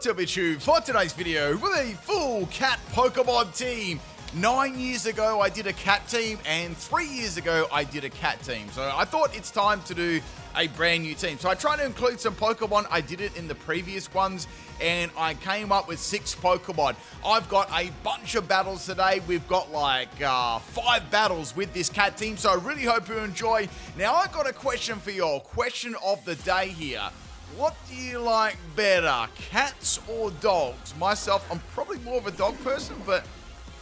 up, TLBTube, for today's video with a full cat Pokemon team. 9 years ago I did a cat team, and 3 years ago I did a cat team. So I thought it's time to do a brand new team. So I tried to include some Pokemon. I did it in the previous ones, and I came up with 6 Pokemon. I've got a bunch of battles today. We've got like 5 battles with this cat team, so I really hope you enjoy. Now I got a question for you all. Question of the day here. What do you like better, cats or dogs? Myself, I'm probably more of a dog person, but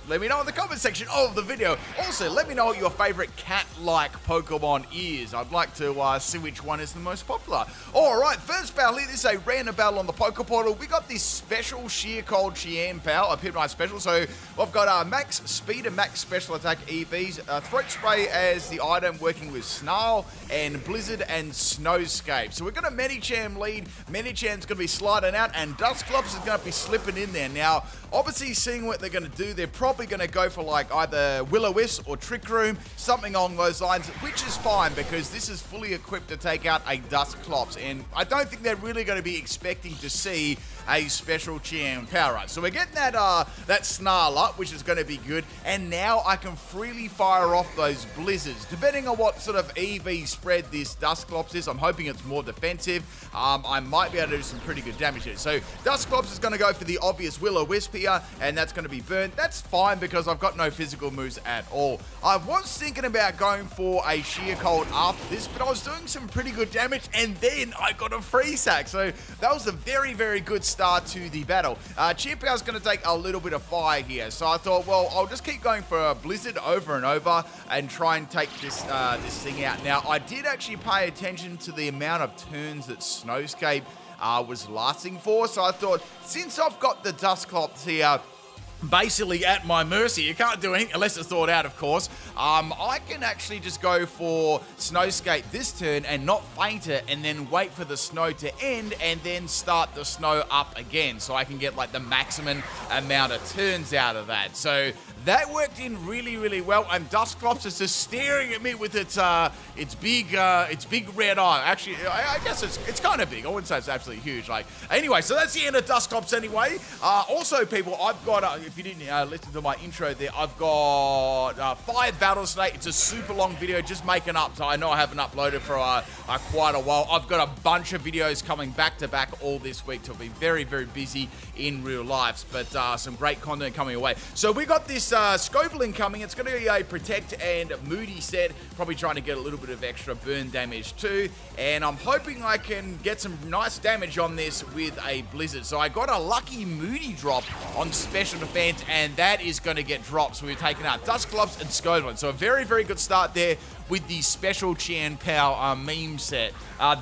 let me know in the comment section of the video. Also, let me know what your favorite cat-like Pokemon is. I'd like to see which one is the most popular. Alright, first battle here. This is a random battle on the Poke Portal. We got this special sheer called Chien Pao, a PIMPNITE special. So, we've got max speed and max special attack EVs. Throat Spray as the item, working with Snarl and Blizzard and Snowscape. So, we've got a Medicham lead. Medicham's going to be sliding out, and Dusclops is going to be slipping in there. Now, obviously, seeing what they're going to do, they're probably going to go for like either Will-O-Wisp or Trick Room, something along those lines, which is fine because this is fully equipped to take out a Dusclops, and I don't think they're really going to be expecting to see a special Chien Pao, right? So we're getting that Snarl up, which is going to be good, and now I can freely fire off those Blizzards. Depending on what sort of EV spread this Dusclops is, I'm hoping it's more defensive. I might be able to do some pretty good damage here. So Dusclops is going to go for the obvious Will-O-Wisp here, and that's going to be burnt. That's fine because I've got no physical moves at all. I was thinking about going for a Sheer Cold after this, but I was doing some pretty good damage, and then I got a free sack. So that was a very, very good start to the battle. Chien Pao's going to take a little bit of fire here, so I thought, well, I'll just keep going for a Blizzard over and over and try and take this this thing out. Now, I did actually pay attention to the amount of turns that Snowscape was lasting for, so I thought, since I've got the Dusclops here basically at my mercy, you can't do anything unless it's thought out, of course. I can actually just go for Snowscape this turn and not faint it, and then wait for the snow to end and then start the snow up again, so I can get like the maximum amount of turns out of that. So that worked in really, really well, and Dusclops is just staring at me with its big red eye. Actually, I guess it's kind of big. I wouldn't say it's absolutely huge. Like, anyway, so that's the end of Dusclops anyway. Also, people, I've got if you didn't listen to my intro there, I've got 5 battles today. It's a super long video, just making up. So I know I haven't uploaded for quite a while. I've got a bunch of videos coming back to back all this week to be very, very busy in real life, but some great content coming away. So we got this Scoveling coming. It's going to be a Protect and Moody set, probably trying to get a little bit of extra burn damage too, and I'm hoping I can get some nice damage on this with a Blizzard. So I got a lucky Moody drop on special defense, and that is going to get dropped, so we're taking out Dusclops and Scoveling. So a very, very good start there with the special Chien Pao meme set.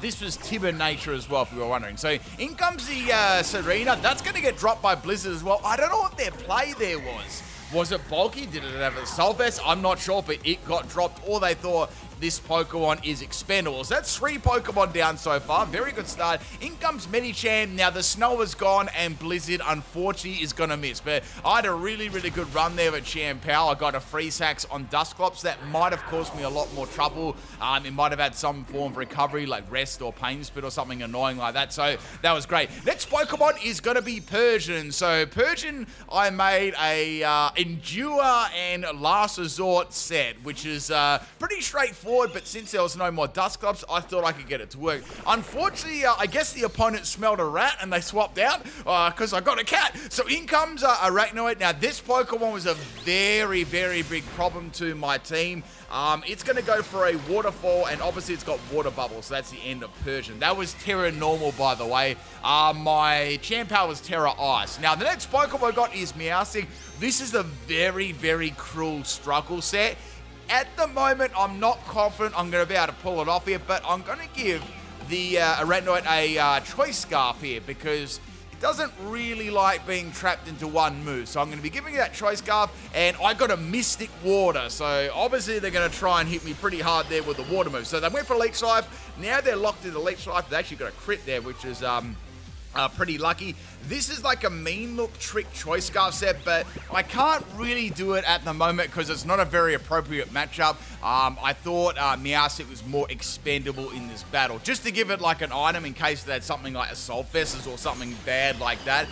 This was Timber Nature as well, if you were wondering. So in comes the Serena. That's going to get dropped by Blizzard as well. I don't know what their play there was. Was it bulky? Did it have a Soul Vest? I'm not sure, but it got dropped, or they thought this Pokemon is expendable. So that's 3 Pokemon down so far. Very good start. In comes Medicham. Now the snow is gone, and Blizzard, unfortunately, is going to miss. But I had a really, really good run there with Chien Pao. I got a free sacks on Dusclops. That might have caused me a lot more trouble. It might have had some form of recovery, like Rest or Pain Spit or something annoying like that. So that was great. Next Pokemon is going to be Persian. So Persian, I made a Endure and Last Resort set, which is pretty straightforward. But since there was no more Dusclops, I thought I could get it to work. Unfortunately, I guess the opponent smelled a rat and they swapped out because I got a cat. So in comes Arachnoid. Now, this Pokemon was a very, very big problem to my team. It's going to go for a Waterfall, and obviously it's got Water Bubble, so that's the end of Persian. That was Terra Normal, by the way. My Chien Pao was Terra Ice. Now, the next Pokemon I got is Meowscarada. This is a very, very cruel struggle set. At the moment, I'm not confident I'm going to be able to pull it off here, but I'm going to give the Arachnoid a Choice Scarf here because it doesn't really like being trapped into one move. So I'm going to be giving it that Choice Scarf, and I got a Mystic Water. So obviously they're going to try and hit me pretty hard there with the Water move. So they went for Leech Life. Now they're locked into Leech Life. They actually got a crit there, which is pretty lucky. This is like a mean look trick choice scarf set, but I can't really do it at the moment because it's not a very appropriate matchup. I thought Meowscarada was more expendable in this battle, just to give it like an item in case they had something like Assault Vests or something bad like that.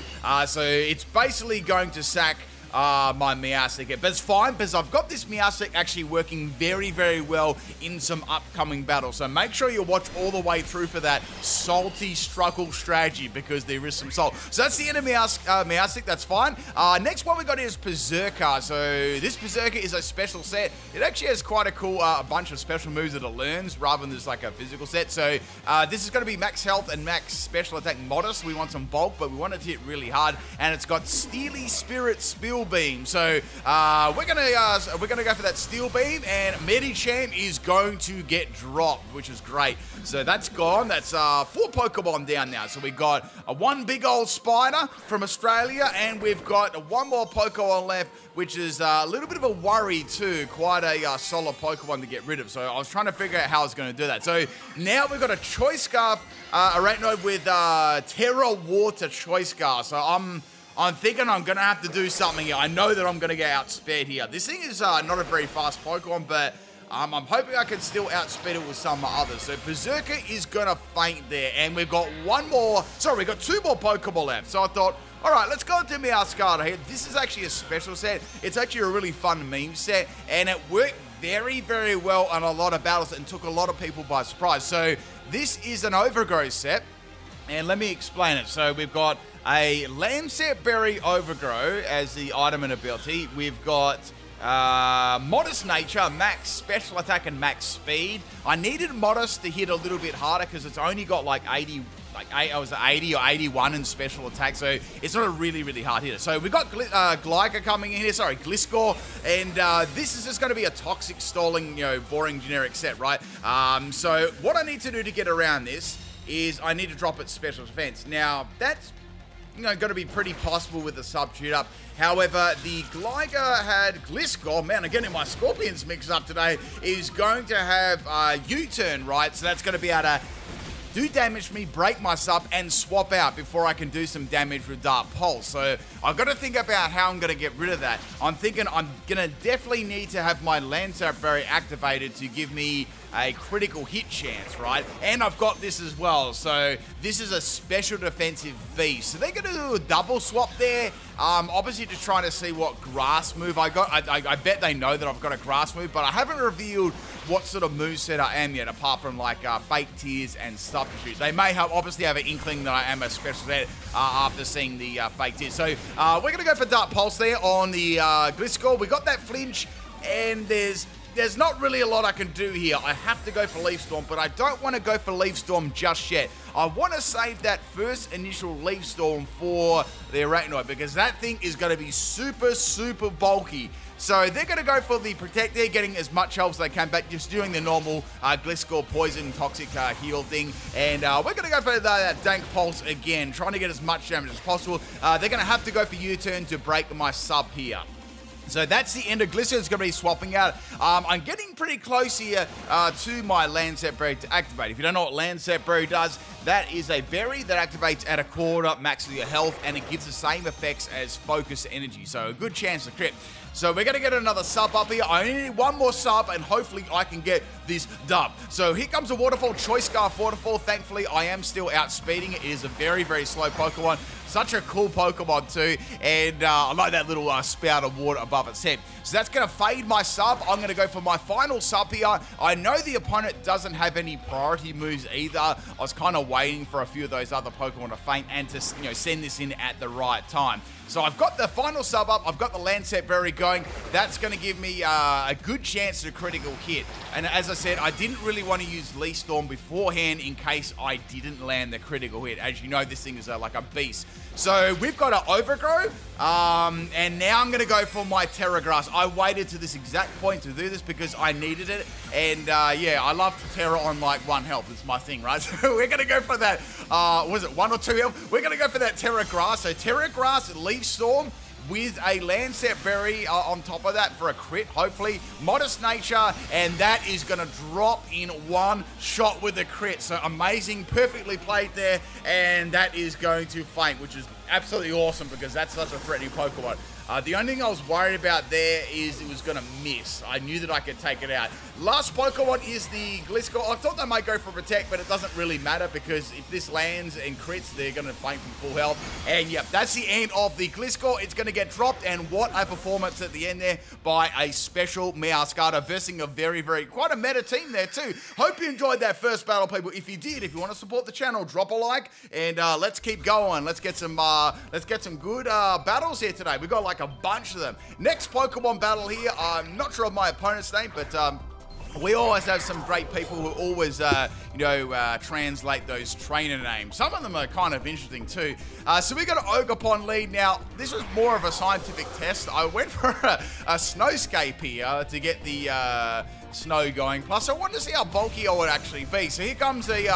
So it's basically going to sack my Meowscarada, but it's fine because I've got this Meowscarada actually working very, very well in some upcoming battles. So make sure you watch all the way through for that salty struggle strategy because there is some salt. So that's the end of Meowscarada, that's fine. Next one we got is Berserker. So this Berserker is a special set. It actually has quite a cool bunch of special moves that it learns rather than just like a physical set. So this is going to be max health and max special attack modest. We want some bulk, but we want it to hit really hard. And it's got Steely Spirit Spill Beam. So we're gonna go for that Steel Beam, and Medicham is going to get dropped, which is great. So that's gone. That's 4 Pokemon down now. So we got one big old spider from Australia, and we've got one more Pokemon left, which is a little bit of a worry too. Quite a solid Pokemon to get rid of. So I was trying to figure out how I was going to do that. So now we've got a Choice Scarf Arachnoid with Terra Water Choice Scarf. So I'm thinking I'm going to have to do something here. I know that I'm going to get outspeed here. This thing is not a very fast Pokemon, but I'm hoping I can still outspeed it with some others. So Berserker is going to faint there. And we've got we've got 2 more Pokemon left. So I thought, all right, let's go to Meowscarada here. This is actually a special set. It's actually a really fun meme set. And it worked very, very well on a lot of battles and took a lot of people by surprise. So this is an Overgrowth set. And let me explain it. So we've got a Lancet Berry Overgrow as the item and ability. We've got Modest Nature, max special attack and max speed. I needed Modest to hit a little bit harder because it's only got like 80 or 81 in special attack, so it's not a really, really hard hitter. So we've got Gligar coming in here, Gliscor, and this is just going to be a toxic, stalling, boring generic set, right? So what I need to do to get around this is I need to drop its special defense. Now, that's going to be pretty possible with the substitute up. However, the Gligar had Gliscor, man, I'm getting my Scorpions mixed up today, is going to have U-turn, right? So that's going to be able to do damage to me, break my sub, and swap out before I can do some damage with Dark Pulse. So I've got to think about how I'm going to get rid of that. I'm thinking I'm going to definitely need to have my Lancet Berry activated to give me a critical hit chance, right? And I've got this as well. So this is a special defensive V. So they're going to do a double swap there. Obviously just trying to see what grass move I got. I bet they know that I've got a grass move, but I haven't revealed what sort of moveset I am yet, apart from like fake tears and substitute. They may obviously have an inkling that I am a special set after seeing the fake tears. So we're going to go for Dark Pulse there on the Gliscor. We got that flinch, and there's not really a lot I can do here. I have to go for Leaf Storm, but I don't want to go for Leaf Storm just yet. I want to save that first initial Leaf Storm for the Arachnoid because that thing is going to be super, super bulky. So they're going to go for the Protect there, getting as much health as they can, but just doing the normal Gliscor Poison Toxic heal thing. And we're going to go for that Dank Pulse again, trying to get as much damage as possible. They're going to have to go for U-turn to break my sub here. So that's the end of Gliscor. It's going to be swapping out. I'm getting pretty close here to my Lancet Berry to activate. If you don't know what Lancet Berry does, that is a berry that activates at a quarter max of your health, and it gives the same effects as Focus Energy. So a good chance to crit. So we're going to get another sub up here. I only need one more sub, and hopefully I can get this dub. So here comes a Waterfall, Choice Scarf Waterfall. Thankfully, I am still outspeeding it. It is a very, very slow Pokemon. Such a cool Pokemon too, and I like that little spout of water above its head. So that's going to fade my sub. I'm going to go for my final sub here. I know the opponent doesn't have any priority moves either. I was kind of waiting for a few of those other Pokemon to faint and to send this in at the right time. So I've got the final sub up. I've got the Lancet Berry going. That's going to give me a good chance at a critical hit. And as I said, I didn't really want to use Leaf Storm beforehand in case I didn't land the critical hit. As you know, this thing is like a beast. So we've got an Overgrow, and now I'm going to go for my Terra Grass. I waited to this exact point to do this because I needed it, and yeah, I love Terra on like 1 health. It's my thing, right? So we're going to go for that, was it 1 or 2 health? We're going to go for that Terra Grass. So Terra Grass, Leaf Storm, with a Lancet Berry on top of that for a crit, hopefully. Modest Nature, and that is going to drop in one shot with a crit. So amazing, perfectly played there, and that is going to faint, which is absolutely awesome because that's such a threatening Pokemon. The only thing I was worried about there is it was going to miss. I knew that I could take it out. Last Pokemon is the Gliscor. I thought they might go for Protect, but it doesn't really matter because if this lands and crits, they're going to faint from full health. And yep, that's the end of the Gliscor. It's going to get dropped, and what a performance at the end there by a special Meowscarada versing a very, quite a meta team there too. Hope you enjoyed that first battle, people. If you did, if you want to support the channel, drop a like, and let's keep going. Let's get some good battles here today. We got like a bunch of them. Next Pokemon battle here, I'm not sure of my opponent's name, but we always have some great people who always, translate those trainer names. Some of them are kind of interesting too. So we got an Ogerpon lead. Now, this was more of a scientific test. I went for a Snowscape here to get the snow going. Plus, I wanted to see how bulky I would actually be. So here comes the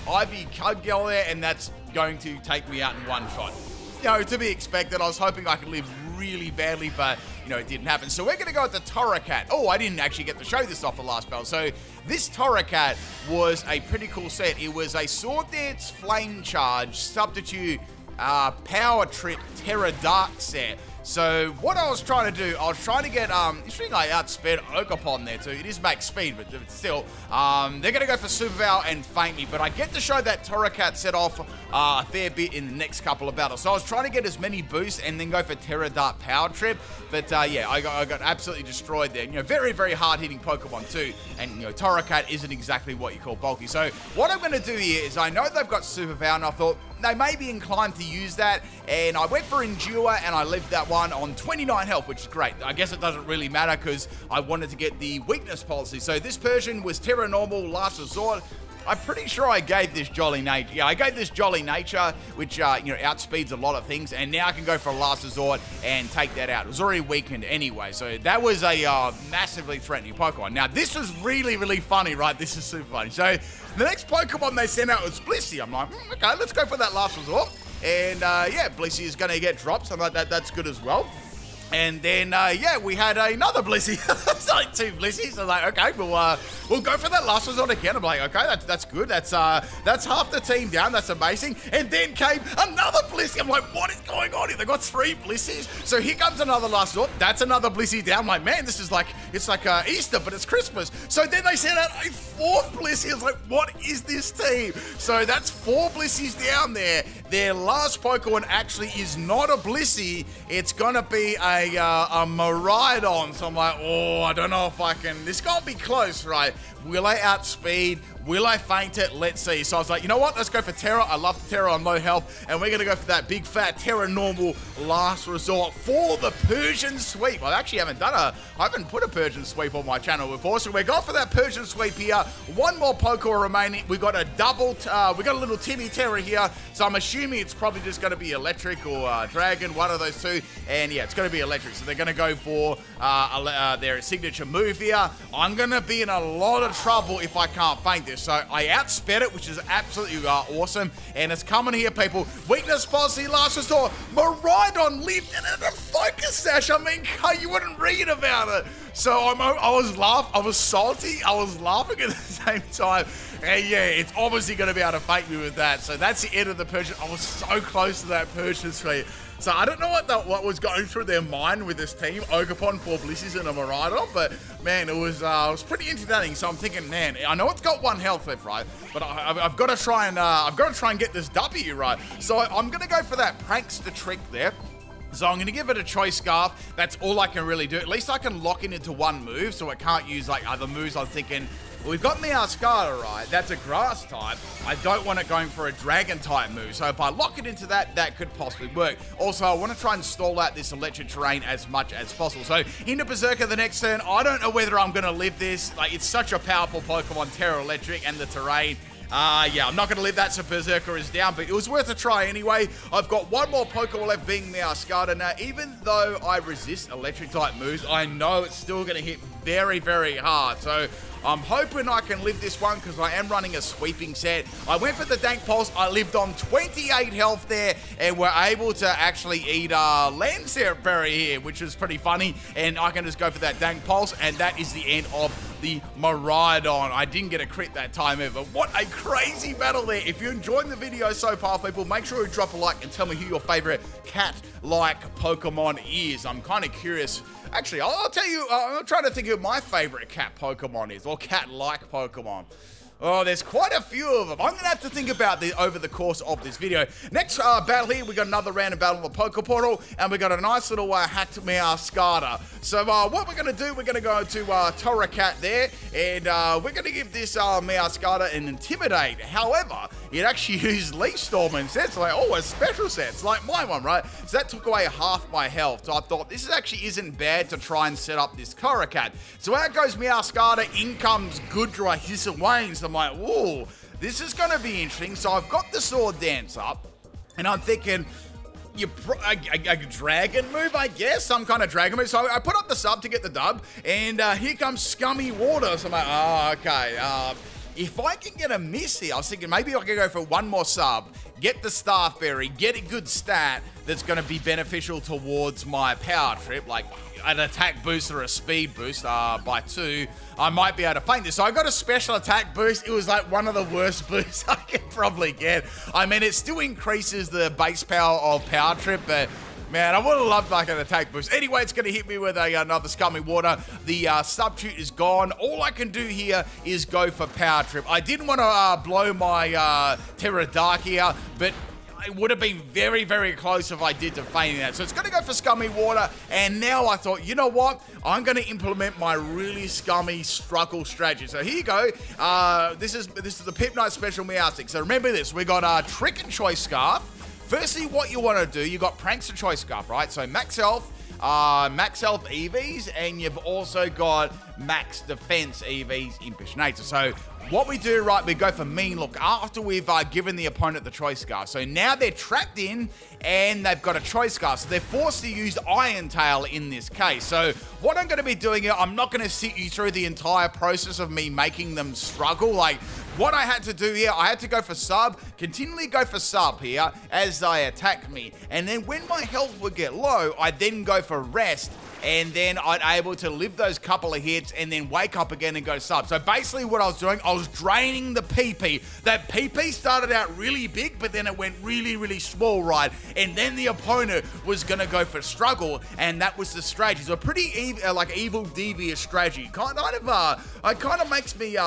Ivy Cudgel there, and that's going to take me out in one shot. You know, to be expected. I was hoping I could live really badly, but, you know, it didn't happen. So we're going to go with the Torracat. Oh, I didn't actually get to show this off the last battle. So this Torracat was a pretty cool set. It was a Sword Dance Flame Charge Substitute Power Trip Terra Dark set. So what I was trying to do, I was trying to get, interesting I outsped Ogerpon there too. It is max speed, but still, they're going to go for Super Power and faint me. But I get to show that Torracat set off a fair bit in the next couple of battles. So I was trying to get as many boosts and then go for Terra Dark Power Trip. But yeah, I got absolutely destroyed there. You know, very hard hitting Pokemon too. And you know, Torracat isn't exactly what you call bulky. So what I'm going to do here is I know they've got Super Power, and I thought they may be inclined to use that, and I went for Endure, and I left that one on 29 health, which is great. I guess it doesn't really matter because I wanted to get the weakness policy. So this Persian was Terra Normal, Last Resort. I'm pretty sure I gave this Jolly Nature. Yeah, I gave this Jolly Nature, which, outspeeds a lot of things, and now I can go for a Last Resort and take that out. It was already weakened anyway, so that was a massively threatening Pokemon. Now, this was really funny, right? This is super funny. So, the next Pokemon they sent out was Blissey. I'm like, okay, let's go for that Last Resort. And, yeah, Blissey is going to get dropped, so I'm like, that's good as well. And then, we had another Blissey. It's like two Blissies. I'm like, okay, we'll go for that Last Resort again. I'm like, okay, that's good. That's half the team down. That's amazing. And then came another Blissey. I'm like, what is going on here? They got three Blissies. So here comes another Last Resort. That's another Blissey down. I'm like, man, this is like, it's like Easter, but it's Christmas. So then they sent out a fourth Blissey. I was like, what is this team? So that's four Blissies down there. Their last Pokemon actually is not a Blissey. It's gonna be a Miraidon. So I'm like, oh, I don't know if I can. This can't be close, right? Will I outspeed? Will I faint it? Let's see. So I was like, you know what? Let's go for Terra. I love Terra on low health. And we're going to go for that big fat Terra Normal Last Resort for the Persian Sweep. I actually I haven't put a Persian Sweep on my channel before. So we're going for that Persian Sweep here. One more Pokemon remaining. We got a we got a little Timmy Terra here. So I'm assuming it's probably just going to be Electric or Dragon, one of those two. And yeah, it's going to be Electric. So they're going to go for their signature move here. I'm going to be in a lot of trouble if I can't faint this. So I outsped it, which is absolutely awesome. And it's coming here, people. Weakness policy, Last Resort. Miraidon lived in a Focus Sash. I mean, you wouldn't read about it. So I was salty. I was laughing at the same time. And yeah, it's obviously going to be able to fake me with that. So that's the end of the Persian. I was so close to that Persian Sweep. So I don't know what was going through their mind with this team. Ogerpon, 4 Blissies, and a Miraidon, but man, it was pretty entertaining. So I'm thinking, man, I know it's got 1 health left, right? But I've got to try and get this W right. So I'm gonna go for that Prankster Trick there. So I'm going to give it a Choice Scarf. That's all I can really do. At least I can lock it into one move, so I can't use like other moves. I was thinking, well, we've got Meowscarada, right? That's a grass type. I don't want it going for a dragon type move. So if I lock it into that, that could possibly work. Also, I want to try and stall out this electric terrain as much as possible. So into Berserker the next turn. I don't know whether I'm going to live this. Like, it's such a powerful Pokemon, Terra Electric, and the terrain. Yeah, I'm not going to leave that so Berserker is down, but it was worth a try anyway. I've got one more Pokemon left, being Meowscarada. Now, even though I resist electric-type moves, I know it's still going to hit very, very hard. So I'm hoping I can live this one because I am running a sweeping set. I went for the Dank Pulse. I lived on 28 health there and we're able to actually eat Land Syrup Berry here, which is pretty funny. And I can just go for that Dank Pulse, and that is the end of the Miraidon. I didn't get a crit that time ever. What a crazy battle there. If you're enjoying the video so far, people, make sure you drop a like and tell me who your favorite cat-like Pokemon is. I'm kind of curious. Actually, I'll tell you, I'm trying to think of who my favorite cat Pokemon is, or cat-like Pokemon. Oh, there's quite a few of them. I'm going to have to think about this over the course of this video. Next battle here, we got another random battle on the Poke Portal, and we got a nice little hacked Meowscarada. So what we're going to do, we're going to go to Torracat there, and we're going to give this Meowscarada an Intimidate. However, it actually used Leaf Storm instead. It's like, oh, a special set. It's like my one, right? So that took away half my health. So I thought this actually isn't bad to try and set up this Torracat. So out goes Meowscarada, in comes Goodra, Hiss and Wayne. So I'm like, ooh, this is going to be interesting. So I've got the Sword Dance up, and I'm thinking, a dragon move, I guess, some kind of dragon move. So I put up the sub to get the dub, and here comes Scummy Water. So I'm like, oh, okay. If I can get a miss here, I was thinking maybe I could go for one more sub, get the Staff Berry, get a good stat that's going to be beneficial towards my power trip, like an attack boost or a speed boost by 2. I might be able to feint this. So I got a special attack boost. It was like one of the worst boosts I could probably get. I mean, it still increases the base power of power trip, but man, I would have loved like an attack boost. Anyway, it's going to hit me with another Scummy Water. The substitute is gone. All I can do here is go for power trip. I didn't want to blow my Pterodarkia, but it would have been very, very close if I did to feigning that. So it's going to go for Scummy Water. And now I thought, you know what? I'm going to implement my really scummy struggle strategy. So here you go. This is the PIMPNITE Special Meowstic. So remember this. We got Trick and Choice Scarf. Firstly, what you want to do, you got Prankster Choice Scarf, right? So max health EVs, and you've also got max defense EVs, Impish Nature. So what we do, right, we go for Mean Look after we've given the opponent the Choice Scarf. So now they're trapped in and they've got a Choice Scarf. So they're forced to use Iron Tail in this case. So what I'm going to be doing here, I'm not going to sit you through the entire process of me making them struggle. Like, what I had to do here, I had to go for sub, continually go for sub here as they attack me. And then when my health would get low, I'd then go for rest, and then I'd able to live those couple of hits and then wake up again and go sub. So basically what I was doing, I was draining the PP. That PP started out really big, but then it went really, really small, right? And then the opponent was going to go for struggle, and that was the strategy. So a pretty evil, devious strategy. It kind of makes me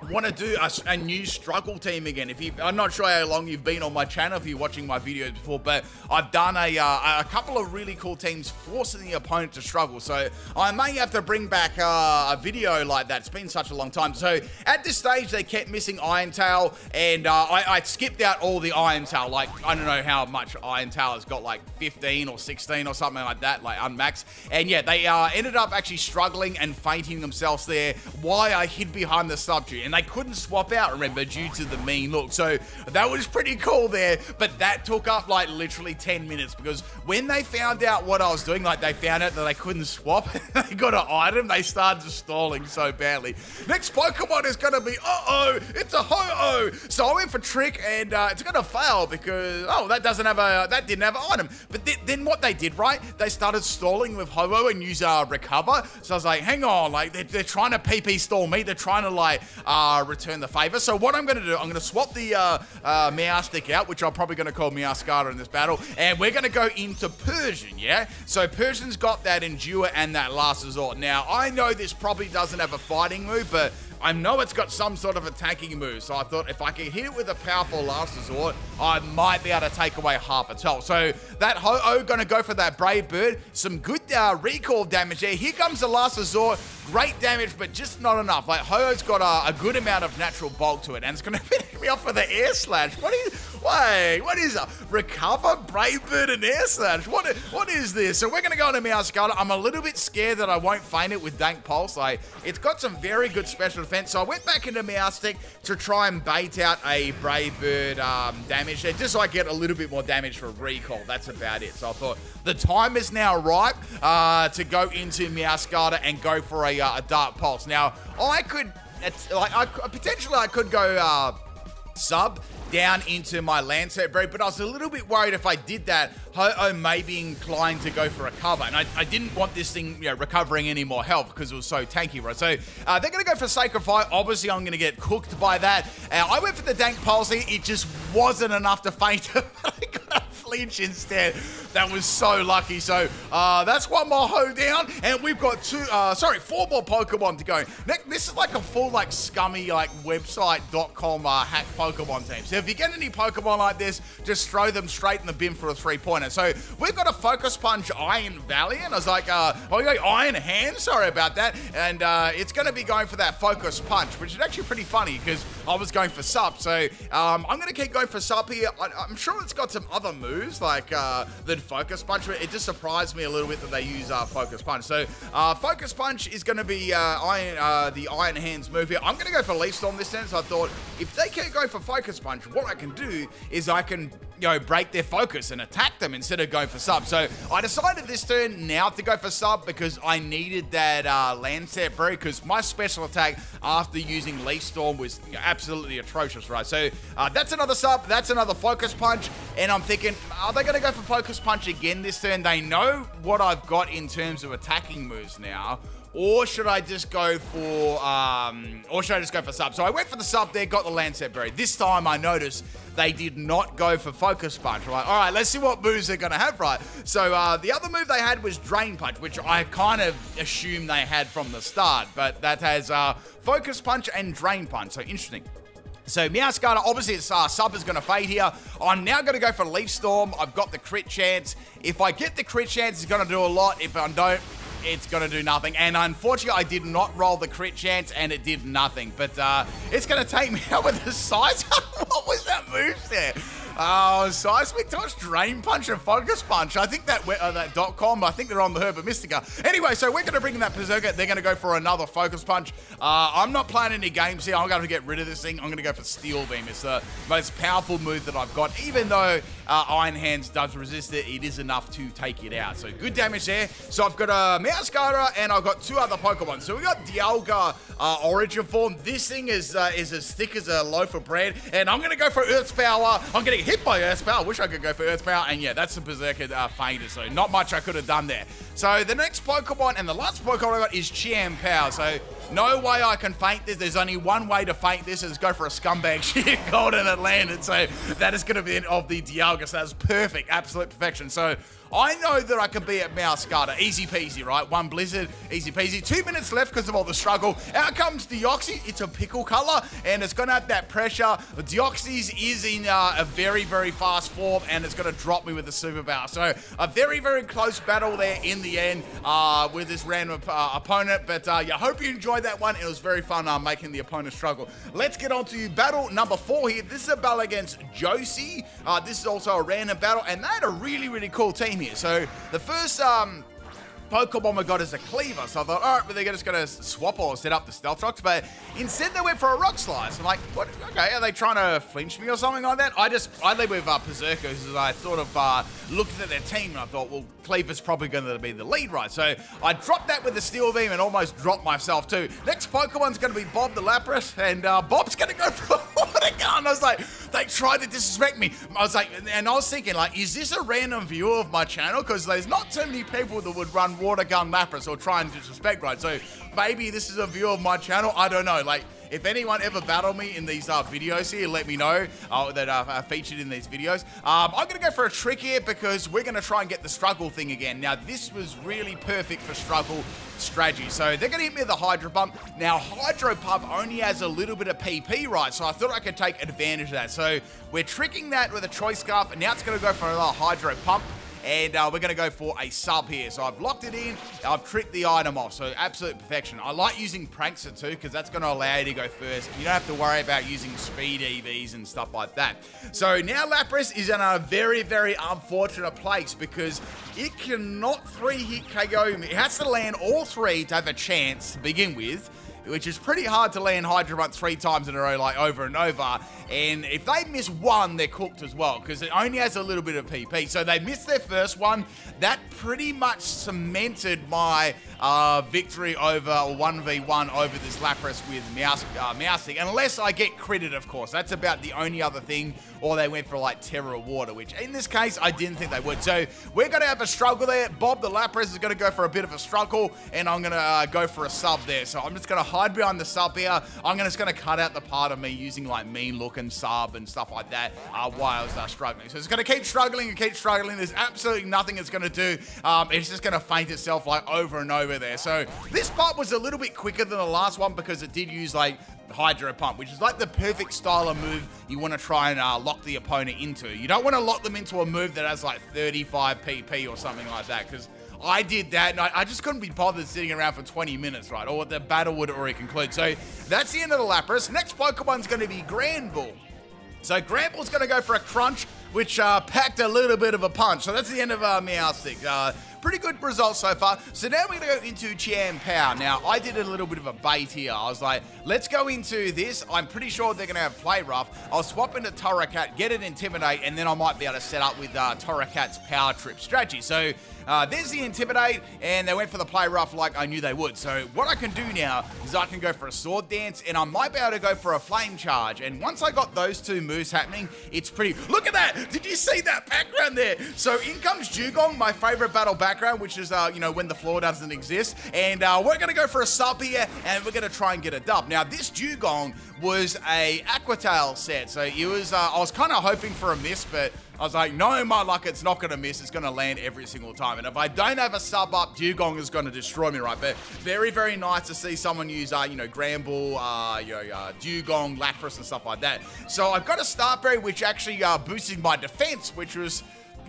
want to do a new struggle team again. I'm not sure how long you've been on my channel if you're watching my videos before, but I've done a couple of really cool teams forcing the opponent to struggle. So I may have to bring back a video like that. It's been such a long time. So at this stage, they kept missing Iron Tail, and I skipped out all the Iron Tail. Like, I don't know how much Iron Tail has got, like 15 or 16 or something like that, like unmaxed. And yeah, they ended up actually struggling and fainting themselves there while I hid behind the substitute. And they couldn't swap out, remember, due to the Mean Look. So that was pretty cool there, but that took up like literally 10 minutes because when they found out what I was doing, like they found out that they couldn't swap, they got an item, they started stalling so badly. Next Pokemon is going to be, it's a Ho-Oh. So I went for Trick, and it's going to fail because, that didn't have an item. But then what they did, right, they started stalling with Ho-Oh and use Recover. So I was like, hang on, like they're trying to PP stall me. They're trying to like return the favor. So what I'm going to do, I'm going to swap the Meowstic out, which I'm probably going to call Meowscarada in this battle, and we're going to go into Persian, yeah? So Persian's got that Endure and that Last Resort. Now, I know this probably doesn't have a fighting move, but I know it's got some sort of attacking move, so I thought if I could hit it with a powerful Last Resort, I might be able to take away half its health. So that Ho-Oh gonna go for that Brave Bird. Some good recall damage there. Here comes the Last Resort. Great damage, but just not enough. Like, Ho-Oh's got a good amount of natural bulk to it, and it's gonna finish me off with the Air Slash. Wait, what is it? Recover, Brave Bird, and Air Slash. What is this? So we're going to go into Meowscarada. I'm a little bit scared that I won't feint it with Dank Pulse. Like, it's got some very good special defense. So I went back into Meowstick to try and bait out a Brave Bird damage there, just so I get a little bit more damage for recall. That's about it. So I thought the time is now ripe to go into Meowscarada and go for a Dark Pulse. Now, I could, potentially I could go sub down into my Lancet Breed, but I was a little bit worried if I did that, Ho-Oh may be inclined to go for a cover, and I didn't want this thing, you know, recovering any more health because it was so tanky, right? So they're going to go for Sacred Fire. Obviously, I'm going to get cooked by that. I went for the Dank Pulse. It just wasn't enough to feint him. I got a flinch instead. That was so lucky. So that's one more Ho down, and we've got 4 more Pokemon to go. Next, this is like a full, like, scummy, like, website.com hack Pokemon team. So if you get any Pokemon like this, just throw them straight in the bin for a 3-pointer. So we've got a Focus Punch Iron Valiant. I was like, Iron Hand, sorry about that. And it's going to be going for that Focus Punch, which is actually pretty funny because I was going for Sup. So I'm going to keep going for Sup here. I'm sure it's got some other moves like than Focus Punch, but it just surprised me a little bit that they use Focus Punch. So Focus Punch is going to be the Iron Hands move here. I'm going to go for Leaf Storm this turn. So I thought if they can't go for Focus Punch, what I can do is I can, you know, break their focus and attack them instead of going for Sub. So I decided this turn now to go for Sub because I needed that Lancet Breed, because my special attack after using Leaf Storm was, you know, absolutely atrocious, right? So that's another Sub, that's another Focus Punch, and I'm thinking, are they going to go for Focus Punch again this turn? They know what I've got in terms of attacking moves now. Or should I just go for, Sub? So I went for the Sub there, got the Lancet Berry. This time I noticed they did not go for Focus Punch. Right, all right, let's see what moves they're going to have, right? So the other move they had was Drain Punch, which I kind of assumed they had from the start. But that has Focus Punch and Drain Punch, so interesting. So Meowscarada, obviously its Sub is going to fade here. I'm now going to go for Leaf Storm. I've got the crit chance. If I get the crit chance, it's going to do a lot. If I don't, it's going to do nothing. And unfortunately, I did not roll the crit chance, and it did nothing. But it's going to take me out with the size. What was that move there? Seismic Touch, Drain Punch, and Focus Punch. I think that .com, I think they're on the Herba Mystica. Anyway, so we're going to bring in that Berserker. They're going to go for another Focus Punch. I'm not playing any games here. I'm going to get rid of this thing. I'm going to go for Steel Beam. It's the most powerful move that I've got. Even though Iron Hands does resist it, it is enough to take it out. So good damage there. So I've got a Meowscarada, and I've got 2 other Pokemon. So we got Dialga Origin Form. This thing is as thick as a loaf of bread. And I'm going to go for Earth's Power. I'm going to get hit by Earth's Power. I wish I could go for Earth's Power. And yeah, that's the Berserker fainted. So not much I could have done there. So the next Pokemon and the last Pokemon I got is Chien Pao. So no way I can feint this. There's only one way to feint this, is go for a Scumbag Sheer Gold, and it landed. So that is going to be the end of the Dialga. So that's perfect. Absolute perfection. So I know that I can be at Meowscarada. Easy peasy, right? 1 Blizzard, easy peasy. 2 minutes left because of all the struggle. Out comes Deoxys. It's a pickle color, and it's going to have that pressure. Deoxys is in a very, very fast form, and it's going to drop me with the Super Power. So a very, very close battle there in the end with this random opponent. But yeah, I hope you enjoyed that one. It was very fun making the opponent struggle. Let's get on to battle number 4 here. This is a battle against Josie. This is also a random battle, and they had a really, really cool team here. So the first Pokemon we got is a Cleaver, so I thought, all right, well, they're just going to swap or set up the Stealth Rocks, but instead they went for a Rock Slice. I'm like, what? Okay, are they trying to flinch me or something like that? I led with Berserkers, as I sort of looked at their team, and I thought, well, Cleaver's probably going to be the lead, right? So I dropped that with the Steel Beam and almost dropped myself too. Next Pokemon's going to be Bob the Lapras, and Bob's going to go for a Water Gun. I was like, they tried to disrespect me. I was like, and I was thinking, like, is this a random viewer of my channel? Because there's not too many people that would run Water Gun Lapras or try and disrespect, right? So maybe this is a viewer of my channel. I don't know. Like, if anyone ever battled me in these videos here, let me know that are featured in these videos. I'm going to go for a trick here because we're going to try and get the struggle thing again. Now, this was really perfect for struggle strategy. So they're going to hit me with the Hydro Pump. Now, Hydro Pump only has a little bit of PP, right? So I thought I could take advantage of that. So we're tricking that with a Choice Scarf, and now it's going to go for another Hydro Pump. and we're going to go for a sub here. So I've locked it in, I've tricked the item off, so absolute perfection. I like using Prankster too, because that's going to allow you to go first. You don't have to worry about using speed EVs and stuff like that. So now Lapras is in a very, very unfortunate place, because it cannot 3-hit KO me. It has to land all 3 to have a chance to begin with, which is pretty hard to land Hydro Runt 3 times in a row, like over and over. And if they miss one, they're cooked as well, because it only has a little bit of PP. So they missed their first one. That pretty much cemented my victory over, or 1v1 over this Lapras with Meowscarada, unless I get critted, of course. That's about the only other thing, or they went for like Terror Water, which in this case, I didn't think they would. So we're going to have a struggle there. Bob the Lapras is going to go for a bit of a struggle, and I'm going to go for a sub there. So I'm just going to hide behind the sub here. I'm just going to cut out the part of me using like mean look and sub and stuff like that while I was struggling. So it's going to keep struggling and keep struggling. There's absolutely nothing it's going to do. It's just going to faint itself like over and over there. So this part was a little bit quicker than the last one, because it did use like Hydro Pump, which is like the perfect style of move you want to try and lock the opponent into. You don't want to lock them into a move that has like 35 PP or something like that, because I did that, and I just couldn't be bothered sitting around for 20 minutes, right? Or the battle would already conclude. So that's the end of the Lapras. Next Pokemon's going to be Granbull. So Granbull's going to go for a Crunch, which packed a little bit of a punch. So that's the end of Meowscarada. Pretty good results so far. So now we're going to go into Chien Pao. Now, I did a little bit of a bait here. I was like, let's go into this. I'm pretty sure they're going to have Play Rough. I'll swap into Torracat, get it Intimidate, and then I might be able to set up with Torracat's Power Trip strategy. So there's the Intimidate, and they went for the Play Rough like I knew they would. So what I can do now is I can go for a Sword Dance, and I might be able to go for a Flame Charge. And once I got those 2 moves happening, it's pretty... Look at that! Did you see that background there? So in comes Dugong, my favorite battle background, which is, you know, when the floor doesn't exist. And we're going to go for a sub here, and we're going to try and get a dub. Now, this Dugong was a Aquatail set, so it was, I was kind of hoping for a miss, but I was like, no, my luck, it's not going to miss. It's going to land every single time. And if I don't have a sub up, Dugong is going to destroy me, right? But very, very nice to see someone use, you know, Granbull, Dugong, Lapras, and stuff like that. So I've got a Starberry, which actually boosted my defense, which was...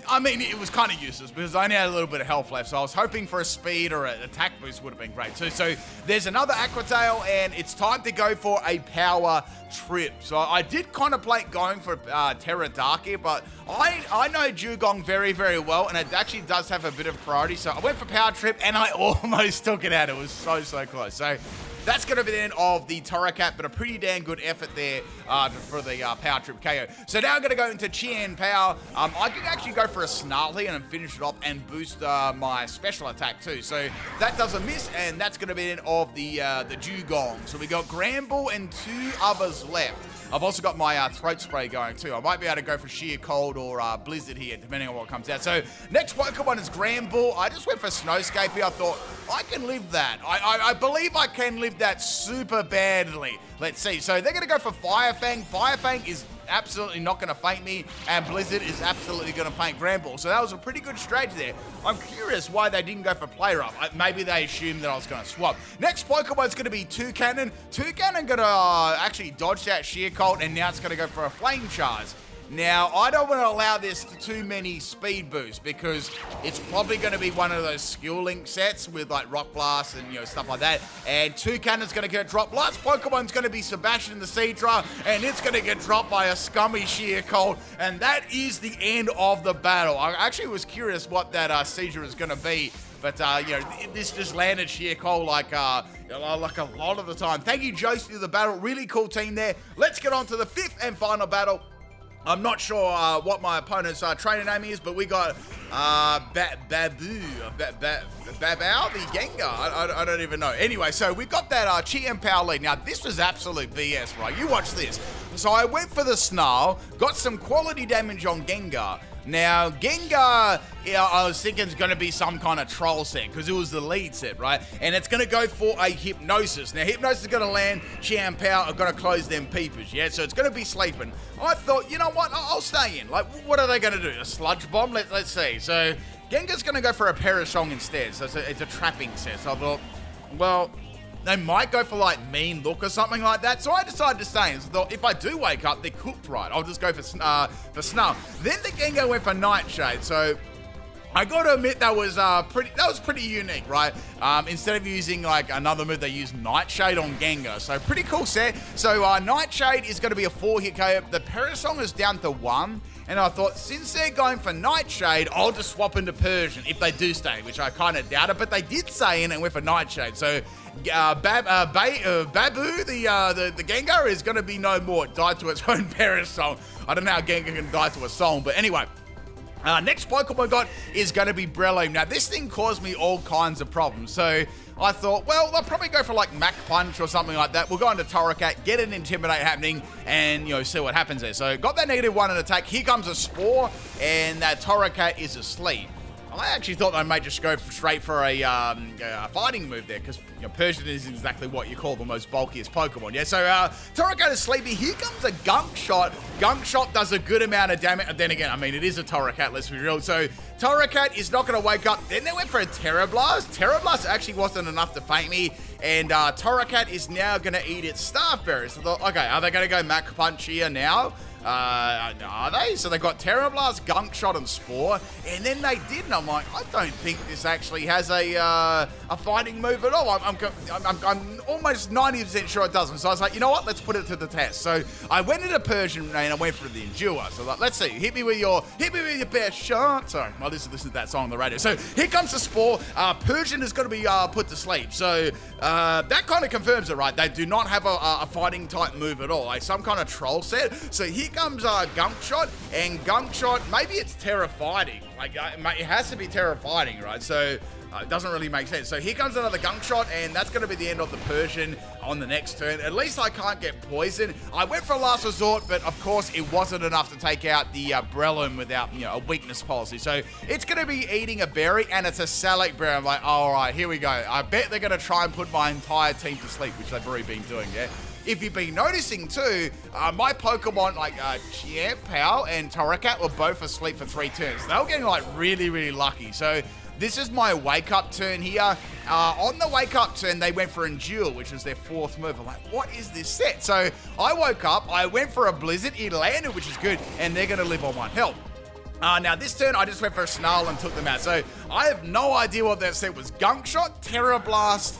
I mean, it was kind of useless because I only had a little bit of health left, so I was hoping for a speed or an attack boost would have been great too. So there's another Aquatail, and it's time to go for a Power Trip. So I did contemplate going for Terra Dark here, but I know Dugong very, very well, and it actually does have a bit of priority. So I went for Power Trip, and I almost took it out. It was so, so close. So that's going to be the end of the Torracat, but a pretty damn good effort there for the Power Trip KO. So now I'm going to go into Chien Pao. I can actually go for a Snarly and finish it off and boost my special attack too. So that doesn't miss, and that's going to be the end of the Dugong. So we got Granbull and 2 others left. I've also got my Throat Spray going too. I might be able to go for Sheer Cold or Blizzard here, depending on what comes out. So next Pokemon is Granbull. I just went for Snowscape here. I thought, I can live that. I believe I can live that super badly. Let's see. So they're going to go for Fire Fang. Fire Fang is absolutely not going to faint me, and Blizzard is absolutely going to faint Granbull. So that was a pretty good strategy there. I'm curious why they didn't go for Play Rough. Maybe they assumed that I was going to swap. Next Pokemon's going to be Toucannon. Toucannon going to actually dodge that Sheer Cold, and now it's going to go for a Flame Charge. Now, I don't want to allow this too many speed boosts because it's probably going to be one of those skill link sets with like Rock Blast and, you know, stuff like that. And Toucannon's going to get dropped. Last Pokemon's going to be Sebastian the Seadra, and it's going to get dropped by a scummy Sheer Cold. And that is the end of the battle. I actually was curious what that Seadra is going to be. But, you know, this just landed Sheer Cold like a lot of the time. Thank you, Josie, for the battle. Really cool team there. Let's get on to the 5th and final battle. I'm not sure what my opponent's trainer name is, but we got Babao, the Gengar. I don't even know. Anyway, so we got that Chien Pao lead. Now, this was absolute BS, right? You watch this. So I went for the Snarl, got some quality damage on Gengar. Now, Gengar, I was thinking it's going to be some kind of troll set because it was the lead set, right? And it's going to go for a Hypnosis. Now, Hypnosis is going to land. Chien Pao are going to close them peepers, yeah? So it's going to be sleeping. I thought, you know what? I'll stay in. Like, what are they going to do? A Sludge Bomb? Let's see. So Gengar's going to go for a Parasong instead. So it's a trapping set. So I thought, well, they might go for like Mean Look or something like that. So I decided to stay in. So I thought, if I do wake up, they're cooked right. I'll just go for Snarl. Then the Gengar went for Nightshade. So I gotta admit that was pretty unique, right? Instead of using like another move, they used Nightshade on Gengar. So pretty cool set. So Nightshade is gonna be a 4-hit KO. The Parasong is down to 1. And I thought, since they're going for Nightshade, I'll just swap into Persian if they do stay, which I kind of doubted, but they did stay in and went for Nightshade. So Babu, the Gengar, is going to be no more. It died to its own Parasong. I don't know how Gengar can die to a song, but anyway. Next Pokemon I got is going to be Breloom. Now, this thing caused me all kinds of problems. So I thought, well, they'll probably go for like Mach Punch or something like that. We'll go into Torracat, get an Intimidate happening, and, you know, see what happens there. So got that -1 in attack. Here comes a Spore, and that Torracat is asleep. I actually thought they might just go straight for a fighting move there, because you know, Persian is exactly what you call the most bulkiest Pokemon. Yeah, so Torracat is sleepy. Here comes a Gunk Shot. Gunk Shot does a good amount of damage. Then again, I mean, it is a Torracat, let's be real. So Torracat is not going to wake up. Then they went for a Terra Blast. Terra Blast actually wasn't enough to faint me. And Torracat is now going to eat its Staff Berry. So I thought, okay, are they going to go Mach Punch here now? Are they? So they got Terra Blast, Gunk Shot, and Spore, and then they did, and I'm like, I don't think this actually has a fighting move at all. I'm almost 90% sure it doesn't. So I was like, you know what? Let's put it to the test. So I went into Persian and I went for the Endure. So like, let's see, hit me with your best shot. Sorry, I listened to that song on the radio. So here comes the Spore. Persian is going to be put to sleep. So that kind of confirms it, right? They do not have a fighting type move at all, like some kind of troll set. So here comes Gunk Shot, and Gunk Shot, maybe it's Terra Fighting. Like, it has to be Terra Fighting, right? So it doesn't really make sense. So here comes another Gunk Shot, and that's going to be the end of the Persian on the next turn. At least I can't get poisoned. I went for Last Resort, but of course it wasn't enough to take out the Breloom without, you know, a weakness policy. So it's going to be eating a berry, and it's a Salac berry. I'm like, all right, here we go. I bet they're going to try and put my entire team to sleep, which they've already been doing, yeah? If you've been noticing too, my Pokemon like Chien Pao and Torracat were both asleep for 3 turns. They were getting like really, really lucky. So this is my wake up turn here. On the wake up turn, they went for Endure, which was their 4th move. I'm like, what is this set? So I woke up, I went for a Blizzard, it landed, which is good, and they're gonna live on 1 health. Now this turn, I just went for a Snarl and took them out. So I have no idea what that set was. Gunk Shot, Terra Blast,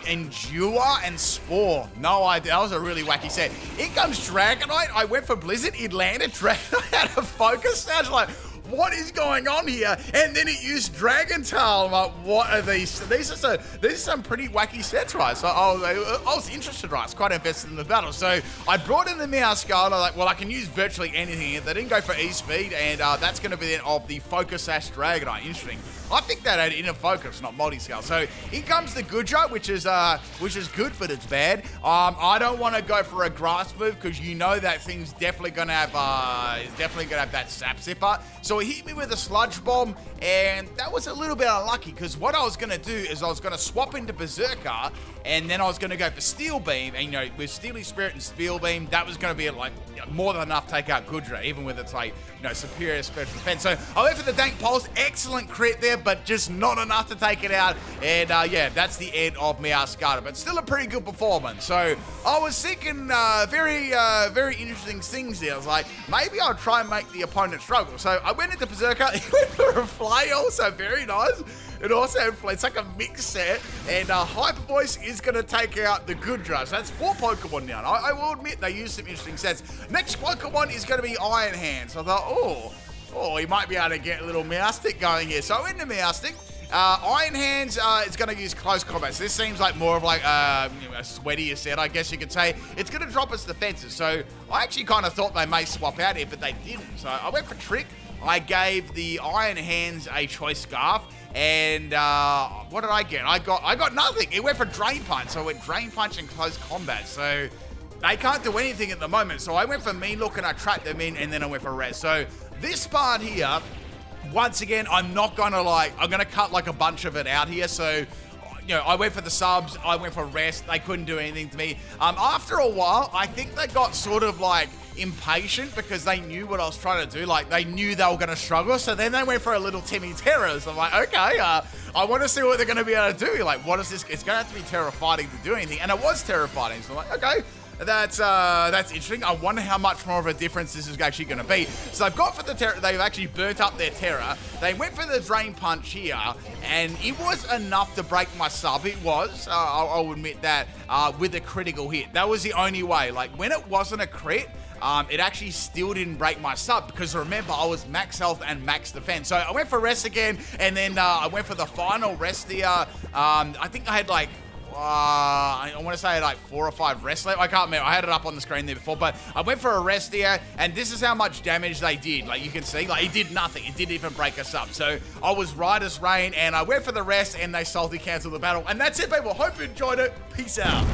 Endure, and Spore. No idea. That was a really wacky set. Here comes Dragonite. I went for Blizzard. It landed. Dragonite out of focus. I was like, what is going on here? And then it used Dragon Tail. I'm like, what are these? These are some pretty wacky sets, right? So I was interested, right? I was quite invested in the battle. So I brought in the Meowscarada. Like, well, I can use virtually anything. They didn't go for E-Speed, and that's going to be the end of the Focus Sash Dragonite. Interesting. I think that had inner focus, not multi-scale. So in comes the Goodra, which is good, but it's bad. I don't want to go for a grass move because you know that thing's definitely gonna have that Sap Zipper. So it hit me with a Sludge Bomb, and that was a little bit unlucky because what I was gonna do is I was gonna swap into Berserker, and then I was gonna go for Steel Beam, and you know, with Steely Spirit and Steel Beam, that was gonna be like more than enough to take out Goodra, even with its like, you know, superior special defense. So I went for the Dank Pulse, excellent crit there, but just not enough to take it out. And yeah, that's the end of Meowscarada, but still a pretty good performance. So I was thinking very interesting things there. I was like, maybe I'll try and make the opponent struggle. So I went into Berserker, he went for a Fly, also very nice. It also, it's like a mix set, and Hyper Voice is going to take out the Goodra. So that's 4 Pokemon now. I will admit they used some interesting sets. Next Pokemon is going to be Iron Hands. So I thought, oh, he might be able to get a little Meowstic going here. So I went into Meowstic. Iron Hands is going to use Close Combat. So this seems like more of like a sweatier set, I guess you could say. It's going to drop its defenses. So I actually kind of thought they may swap out here, but they didn't. So I went for Trick. I gave the Iron Hands a Choice Scarf. And what did I get? I got nothing. It went for Drain Punch. So I went Drain Punch and Close Combat. So they can't do anything at the moment. So I went for Mean Look and I trapped them in, and then I went for Res. So this part here, once again, I'm not gonna I'm gonna cut like a bunch of it out here. So, you know, I went for the subs, I went for Rest, they couldn't do anything to me. After a while, I think they got sort of like impatient because they knew what I was trying to do. Like, they knew they were going to struggle, so then they went for a little Timmy Terrors. I'm like, okay, I want to see what they're going to be able to do. Like, what is this? It's going to have to be Terra Fighting to do anything, and it was Terra Fighting, so I'm like, okay, That's interesting. I wonder how much more of a difference this is actually going to be. So they've got for the Terra, they've actually burnt up their Terra. They went for the Drain Punch here, and it was enough to break my sub. It was, I'll admit that, with a critical hit. That was the only way. Like, when it wasn't a crit, it actually still didn't break my sub because remember, I was max health and max defense. So I went for rest again, and then I went for the final rest here. I think I had like, I want to say like 4 or 5 rests left. I can't remember. I had it up on the screen there before, but I went for a rest here, and this is how much damage they did. Like you can see, like it did nothing. It didn't even break us up. So I was right as rain, and I went for the rest, and they salty canceled the battle. And that's it, people. Hope you enjoyed it. Peace out.